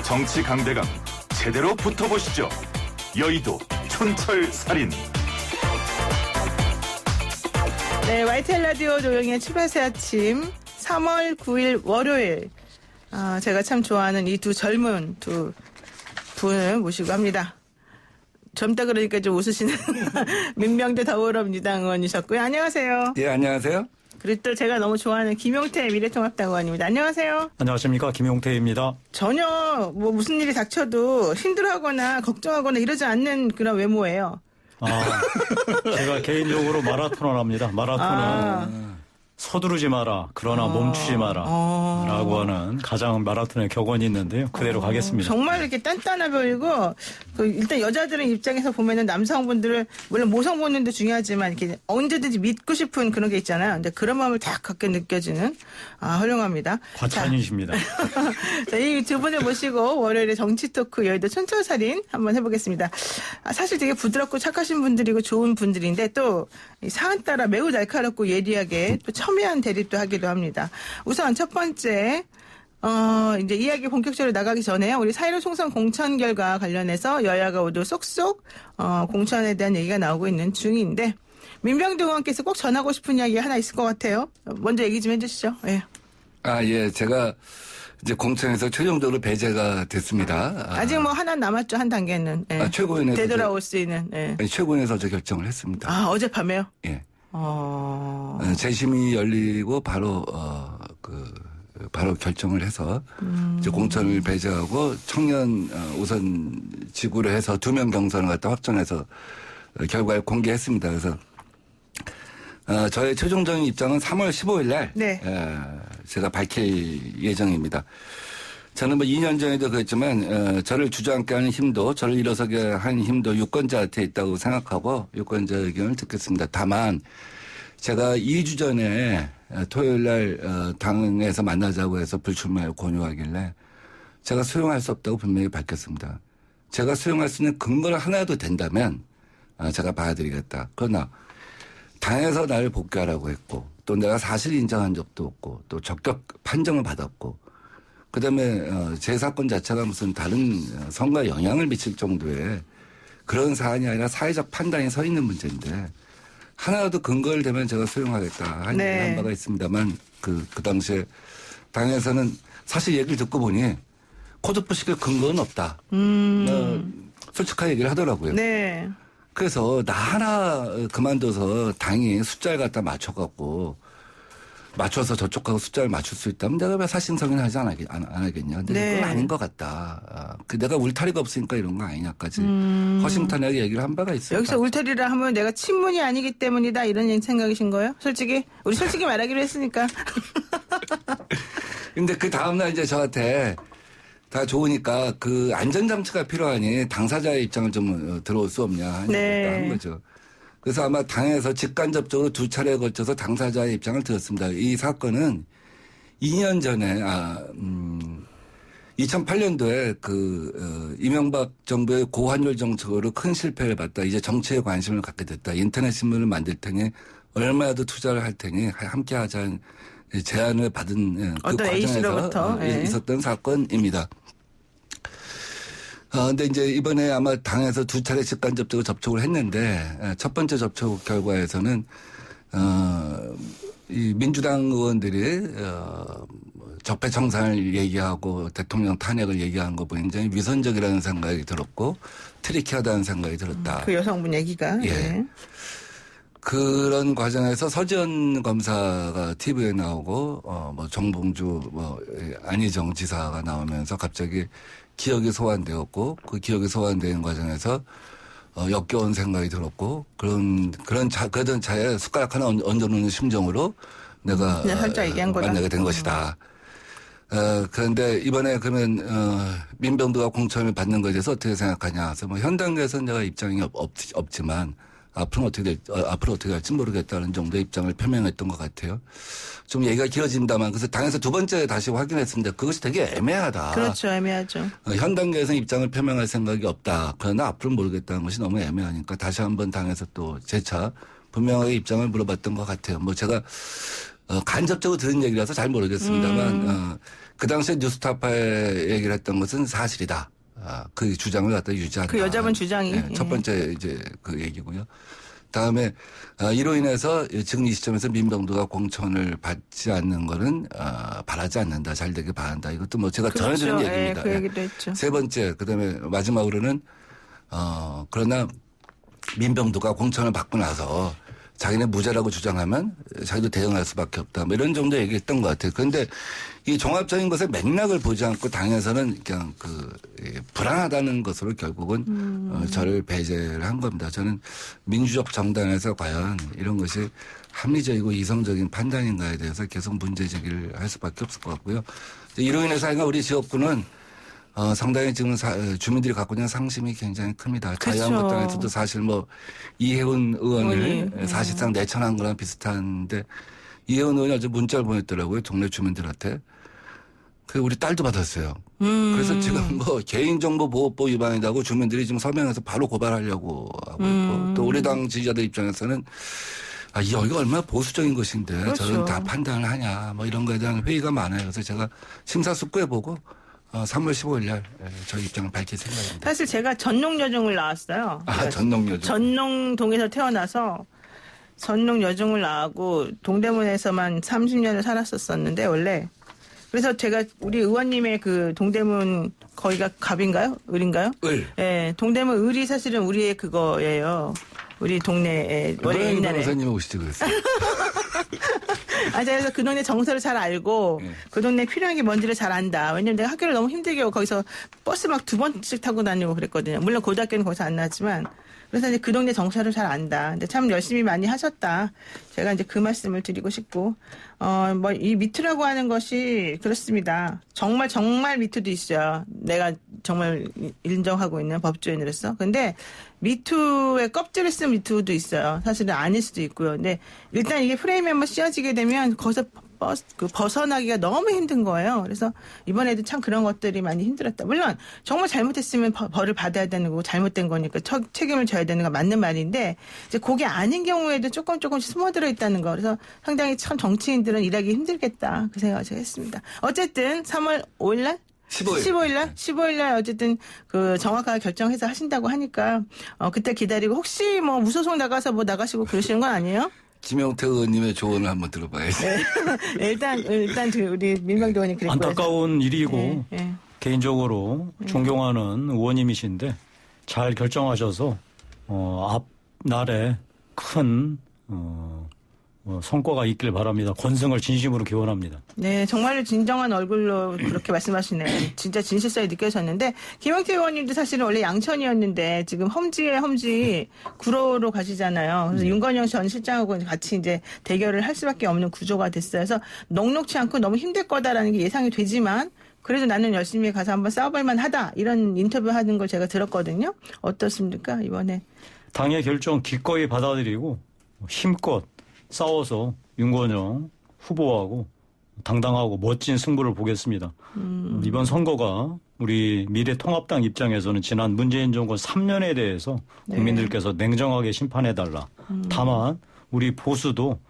정치 강대강 제대로 붙어보시죠. 여의도 촌철살인. 네, YTN 라디오 조용의 출발새 아침 3월 9일 월요일. 제가 참 좋아하는 이 두 젊은 두 분을 모시고 합니다. 젊다 그러니까 좀 웃으시는 민병대 더불어민주당 의원이셨고요. 안녕하세요. 예, 안녕하세요. 그리고 또 제가 너무 좋아하는 김용태 미래통합당 의원입니다. 안녕하세요. 안녕하십니까, 김용태입니다. 전혀 뭐 무슨 일이 닥쳐도 힘들어하거나 걱정하거나 이러지 않는 그런 외모예요. 제가 개인적으로 마라톤을 합니다. 마라톤은 서두르지 마라, 그러나 멈추지 마라 라고 하는 가장 마라톤의 격언이 있는데요. 그대로 가겠습니다. 정말 이렇게 단단해 보이고 일단 여자들의 입장에서 보면은 남성분들을 물론 모성본능도 중요하지만 이렇게 언제든지 믿고 싶은 그런 게 있잖아요. 근데 그런 마음을 딱 갖게 느껴지는 훌륭합니다. 과찬이십니다. 이 두 분을 모시고 월요일에 정치 토크 여의도 촌철살인 한번 해보겠습니다. 사실 되게 부드럽고 착하신 분들이고 좋은 분들인데 또 사안 따라 매우 날카롭고 예리하게 또 첨예한 대립도 하기도 합니다. 우선 첫 번째 이제 이야기 본격적으로 나가기 전에요. 우리 4.15 총선 공천 결과 관련해서 여야가 모두 쏙쏙 공천에 대한 얘기가 나오고 있는 중인데 민병대 의원께서 꼭 전하고 싶은 이야기 하나 있을 것 같아요. 먼저 얘기 좀 해주시죠. 예. 예, 제가 이제 공천에서 최종적으로 배제가 됐습니다. 아직 뭐 하나 남았죠, 한 단계는. 예. 최고위원회에서 되돌아올 수 있는. 예. 최고위원회에서 저 결정을 했습니다. 어젯밤에요? 예. 재심이 열리고 바로 바로 결정을 해서 이제 공천을 배제하고 청년 우선 지구로 해서 2명 경선을 갖다 확정해서 결과를 공개했습니다. 그래서 저의 최종적인 입장은 3월 15일 날 네. 제가 밝힐 예정입니다. 저는 뭐 2년 전에도 그랬지만 저를 주저앉게 하는 힘도 저를 일어서게 하는 힘도 유권자한테 있다고 생각하고 유권자 의견을 듣겠습니다. 다만 제가 2주 전에 토요일 날 당에서 만나자고 해서 불출마를 권유하길래 제가 수용할 수 없다고 분명히 밝혔습니다. 제가 수용할 수 있는 근거를 하나도 된다면 제가 봐드리겠다. 그러나 당에서 나를 복귀하라고 했고 또 내가 사실 인정한 적도 없고 또 적격 판정을 받았고 그다음에 제 사건 자체가 무슨 다른 선거에 영향을 미칠 정도의 그런 사안이 아니라 사회적 판단이 서 있는 문제인데 하나라도 근거를 대면 제가 수용하겠다 한 얘기를 한 바가 있습니다만 그 당시에 당에서는 사실 얘기를 듣고 보니 코드프 시킬 근거는 없다. 솔직하게 얘기를 하더라고요. 네. 그래서 나 하나 그만둬서 당이 숫자를 갖다 맞춰서 저쪽하고 숫자를 맞출 수 있다면 내가 왜 사심성인 하지 안 하겠냐. 근데 네. 그건 아닌 것 같다. 내가 울타리가 없으니까 이런 거 아니냐까지 허심탄회하게 얘기를 한 바가 있어요. 여기서 울타리라 하면 내가 친문이 아니기 때문이다 이런 생각이신 거예요? 솔직히 말하기로 했으니까. 근데 그 다음날 이제 저한테 다 좋으니까 그 안전장치가 필요하니 당사자의 입장을 좀 들어올 수 없냐 한 거죠. 그래서 아마 당에서 직간접적으로 2차례에 걸쳐서 당사자의 입장을 들었습니다. 이 사건은 2년 전에 2008년도에 이명박 정부의 고환율 정책으로 큰 실패를 봤다. 이제 정치에 관심을 갖게 됐다. 인터넷 신문을 만들 테니 얼마라도 투자를 할 테니 함께 하자는 제안을 받은 그 과정에서 있었던 사건입니다. 근데 이제 이번에 아마 당에서 2차례 직간접적으로 접촉을 했는데 첫 번째 접촉 결과에서는 이 민주당 의원들이 적폐청산을 얘기하고 대통령 탄핵을 얘기한 거 보니 굉장히 위선적이라는 생각이 들었고 트리키하다는 생각이 들었다. 그 여성분 얘기가. 예. 네. 그런 과정에서 서지현 검사가 TV에 나오고 뭐 정봉주 안희정 지사가 나오면서 갑자기 기억이 소환되었고 그 기억이 소환되는 과정에서 역겨운 생각이 들었고 그러던 차에 숟가락 하나 얹어놓는 심정으로 내가 살짝 얘기한 거다. 만나게 된 것이다. 그런데 이번에 그러면 민병대가 공천을 받는 것에 대해서 어떻게 생각하냐. 그래서 뭐 현 단계에서는 내가 입장이 없지만 앞으로 어떻게 될지 모르겠다는 정도의 입장을 표명했던 것 같아요. 좀 얘기가 길어집니다만 그래서 당에서 두 번째 다시 확인했습니다. 그것이 되게 애매하다. 그렇죠. 애매하죠. 현 단계에서는 입장을 표명할 생각이 없다. 그러나 앞으로 모르겠다는 것이 너무 애매하니까 다시 한번 당에서 또 재차 분명하게 입장을 물어봤던 것 같아요. 뭐 제가 간접적으로 들은 얘기라서 잘 모르겠습니다만 그 당시에 뉴스타파에 얘기를 했던 것은 사실이다. 그 주장을 갖다 유지한다. 그 여자분 주장이. 네, 첫 번째 이제 그 얘기고요. 다음에 이로 인해서 지금 이 시점에서 민병도가 공천을 받지 않는 거는 바라지 않는다. 잘 되길 바란다. 이것도 뭐 제가 그렇죠. 전해드린 얘기입니다. 그 얘기도 했죠. 세 번째, 그다음에 마지막으로는 그러나 민병도가 공천을 받고 나서 자기네 무죄라고 주장하면 자기도 대응할 수밖에 없다. 뭐 이런 정도 얘기했던 것 같아요. 그런데 이 종합적인 것의 맥락을 보지 않고 당에서는 그냥 불안하다는 것으로 결국은 저를 배제를 한 겁니다. 저는 민주적 정당에서 과연 이런 것이 합리적이고 이성적인 판단인가에 대해서 계속 문제 제기를 할 수밖에 없을 것 같고요. 이로 인해서 우리 지역구는 상당히 지금 주민들이 갖고 있는 상심이 굉장히 큽니다. 그렇죠. 자유한국당에서도 사실 뭐 이혜훈 의원을 네. 사실상 내천한 거랑 비슷한데 이혜훈 의원이 어제 문자를 보냈더라고요. 동네 주민들한테. 그 우리 딸도 받았어요. 그래서 지금 뭐 개인정보보호법 위반이라고 주민들이 지금 서명해서 바로 고발하려고 하고 있고 또 우리 당 지지자들 입장에서는 여기가 얼마나 보수적인 것인데 그렇죠. 저는 다 판단을 하냐 뭐 이런 거에 대한 회의가 많아요. 그래서 제가 심사숙고해보고 3월 15일 날 저희 입장을 밝힐 생각입니다. 사실 제가 전농여중을 나왔어요. 전농여중. 전농동에서 태어나서 전농여중을 나오고 동대문에서만 30년을 살았었는데 원래. 그래서 제가 우리 의원님의 그 동대문 거기가 갑인가요? 을인가요? 을. 예, 동대문 을이 사실은 우리의 그거예요. 우리 동네에 원래 옛날에. 변호사님 오시지 그랬어요. 그래서 그 동네 정서를 잘 알고 네. 그 동네 필요한 게 뭔지를 잘 안다. 왜냐면 내가 학교를 너무 힘들게 하고 거기서 버스 막 2번씩 타고 다니고 그랬거든요. 물론 고등학교는 거기서 안 나왔지만 그래서 이제 그 동네 정서를 잘 안다. 근데 참 열심히 많이 하셨다. 제가 이제 그 말씀을 드리고 싶고 뭐 이 미투라고 하는 것이 그렇습니다. 정말 미투도 있어요. 내가 정말 인정하고 있는 법조인으로서. 근데 미투의 껍질을 쓴 미투도 있어요. 사실은 아닐 수도 있고요. 근데 일단 이게 프레임이 한번 씌워지게 되면 거기서 벗어나기가 너무 힘든 거예요. 그래서 이번에도 참 그런 것들이 많이 힘들었다. 물론 정말 잘못했으면 벌을 받아야 되는 거고 잘못된 거니까 책임을 져야 되는 건 맞는 말인데 이제 그게 아닌 경우에도 조금씩 숨어들어 있다는 거. 그래서 상당히 참 정치인들은 일하기 힘들겠다. 그 생각을 제가 했습니다. 어쨌든 3월 5일 날 15일 날 어쨌든 그 정확하게 결정해서 하신다고 하니까 그때 기다리고 혹시 뭐 무소속 나가서 뭐 나가시고 그러시는 건 아니에요? 김영태 의원님의 조언을 한번 들어봐야지. 네. 일단 우리 민병도 의원님 그랬고요. 안타까운 일이고 네. 개인적으로 존경하는 의원님이신데 잘 결정하셔서 앞날에 큰 성과가 있길 바랍니다. 권승을 진심으로 기원합니다. 네, 정말로 진정한 얼굴로 그렇게 말씀하시네. 진짜 진실성이 느껴졌는데 김영태 의원님도 사실은 원래 양천이었는데 지금 험지 구로로 가시잖아요. 그래서 윤건영 전 실장하고 같이 이제 대결을 할 수밖에 없는 구조가 됐어요. 그래서 넉넉지 않고 너무 힘들 거다라는 게 예상이 되지만 그래도 나는 열심히 가서 한번 싸워볼 만하다. 이런 인터뷰 하는 걸 제가 들었거든요. 어떻습니까, 이번에? 당의 결정 기꺼이 받아들이고 힘껏 싸워서 윤건영 후보하고 당당하고 멋진 승부를 보겠습니다. 이번 선거가 우리 미래통합당 입장에서는 지난 문재인 정권 3년에 대해서 국민들께서 냉정하게 심판해달라. 다만 우리 보수도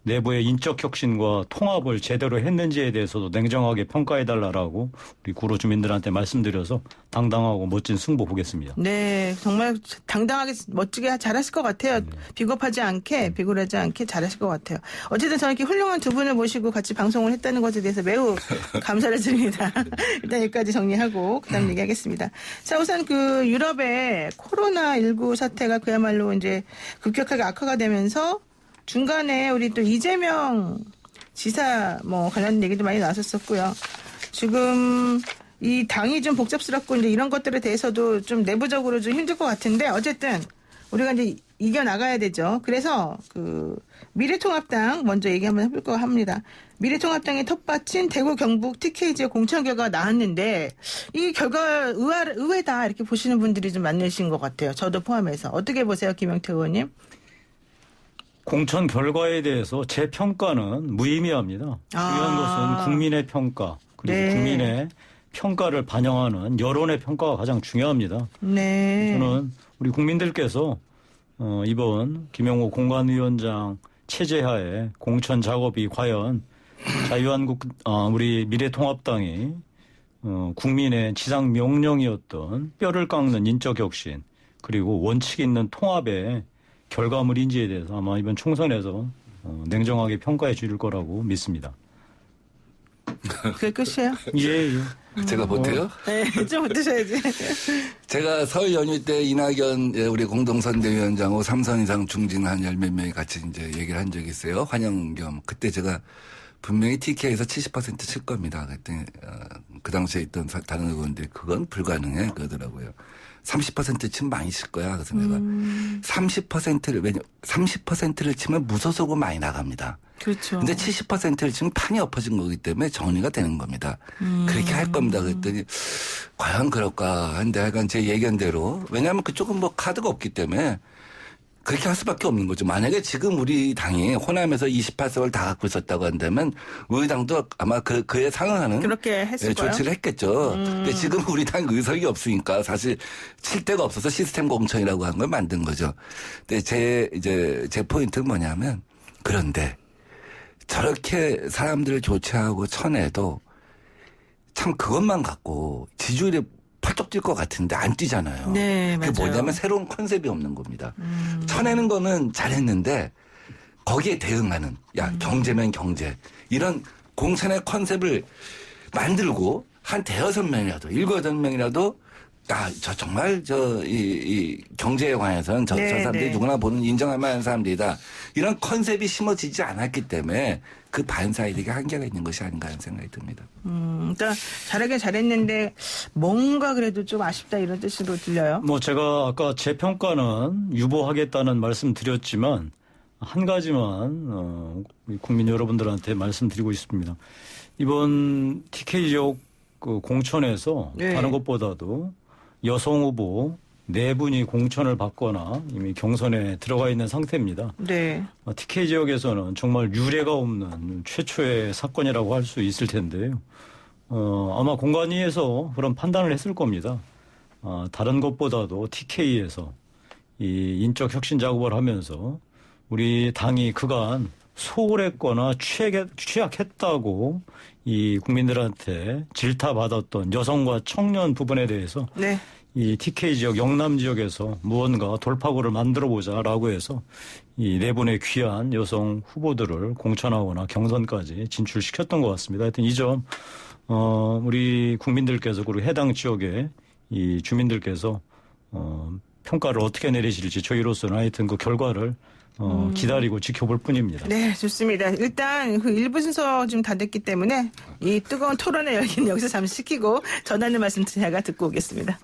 내부의 인적 혁신과 통합을 제대로 했는지에 대해서도 냉정하게 평가해달라고 우리 구로 주민들한테 말씀드려서 당당하고 멋진 승부 보겠습니다. 네, 정말 당당하게 멋지게 잘하실 것 같아요. 비겁하지 않게, 비굴하지 않게 잘하실 것 같아요. 어쨌든 저는 이렇게 훌륭한 두 분을 모시고 같이 방송을 했다는 것에 대해서 매우 감사를 드립니다. 일단 여기까지 정리하고 그다음 얘기하겠습니다. 자, 우선 그 유럽의 코로나19 사태가 그야말로 이제 급격하게 악화가 되면서 중간에 우리 또 이재명 지사 뭐 관련 얘기도 많이 나왔었고요. 지금 이 당이 좀 복잡스럽고 이제 이런 것들에 대해서도 좀 내부적으로 좀 힘들 것 같은데 어쨌든 우리가 이제 이겨 나가야 되죠. 그래서 그 미래통합당 먼저 얘기 한번 해볼까 합니다. 미래통합당의 텃밭인 대구 경북 TK 지역 공천 결과가 나왔는데 이 결과 의외다 이렇게 보시는 분들이 좀 많으신 것 같아요. 저도 포함해서 어떻게 보세요, 김영태 의원님? 공천 결과에 대해서 제 평가는 무의미합니다. 중요한 것은 국민의 평가 그리고 네. 국민의 평가를 반영하는 여론의 평가가 가장 중요합니다. 네. 저는 우리 국민들께서 이번 김영호 공관위원장 체제하에 공천 작업이 과연 자유한국 우리 미래통합당이 국민의 지상 명령이었던 뼈를 깎는 인적 혁신 그리고 원칙 있는 통합의 결과물인지에 대해서 아마 이번 총선에서 냉정하게 평가해 줄 거라고 믿습니다. 그게 끝이에요? 예. 제가 못해요? 네, 좀 드셔야지. 제가 설 연휴 때 이낙연 우리 공동선대위원장하고 3선 이상 중진 한 10몇 명이 같이 이제 얘기를 한 적이 있어요. 환영 겸. 그때 제가 분명히 TK에서 70% 칠 겁니다. 그때 그 당시에 있던 다른 의원들이 그건 불가능해 그러더라고요. 30% 치면 많이 칠 거야. 그래서 내가 30%를 치면 무소속은 많이 나갑니다. 그렇죠. 근데 70%를 치면 판이 엎어진 거기 때문에 정리가 되는 겁니다. 그렇게 할 겁니다. 그랬더니 과연 그럴까 하는데 하여간 제 예견대로 왜냐하면 그쪽은 뭐 카드가 없기 때문에 그렇게 할 수밖에 없는 거죠. 만약에 지금 우리 당이 호남에서 28석을 다 갖고 있었다고 한다면 우리 당도 아마 그에 상응하는 그렇게 했을 거예요. 조치를 했겠죠. 근데 지금 우리 당 의석이 없으니까 사실 칠 데가 없어서 시스템 공천이라고 한 걸 만든 거죠. 근데 제 포인트는 뭐냐면 그런데 저렇게 사람들을 교체하고 쳐내도 참 그것만 갖고 지지율이 펄쩍 뛸 것 같은데 안 뛰잖아요. 네, 맞아요. 그게 뭐냐면 새로운 컨셉이 없는 겁니다. 쳐내는 거는 잘했는데 거기에 대응하는 경제면 경제 이런 공천의 컨셉을 만들고 한 대여섯 명이라도 7-8명이라도 저 정말 이 경제에 관해서는 저 사람들이 누구나 보는 인정할 만한 사람들이다. 이런 컨셉이 심어지지 않았기 때문에 그 반사이드가 한계가 있는 것이 아닌가 하는 생각이 듭니다. 일단 잘하긴 잘했는데 뭔가 그래도 좀 아쉽다 이런 뜻으로 들려요. 뭐 제가 아까 제 평가는 유보하겠다는 말씀 드렸지만 한 가지만 우리 국민 여러분들한테 말씀드리고 있습니다. 이번 TK 지역 그 공천에서 다른 것보다도 여성 후보 4분이 공천을 받거나 이미 경선에 들어가 있는 상태입니다. 네. TK 지역에서는 정말 유례가 없는 최초의 사건이라고 할 수 있을 텐데요. 아마 공관위에서 그런 판단을 했을 겁니다. 다른 것보다도 TK에서 이 인적 혁신 작업을 하면서 우리 당이 그간 소홀했거나 취약했다고 이 국민들한테 질타받았던 여성과 청년 부분에 대해서 이 TK 지역, 영남 지역에서 무언가 돌파구를 만들어보자라고 해서 이 4분의 귀한 여성 후보들을 공천하거나 경선까지 진출시켰던 것 같습니다. 하여튼 이 점, 우리 국민들께서 그리고 해당 지역의 이 주민들께서 평가를 어떻게 내리실지 저희로서는 하여튼 그 결과를 기다리고 지켜볼 뿐입니다. 네, 좋습니다. 일단 그 1부 순서 좀 다 됐기 때문에 이 뜨거운 토론의 열기는 여기서 잠시 식히고 전하는 말씀 제가 듣고 오겠습니다.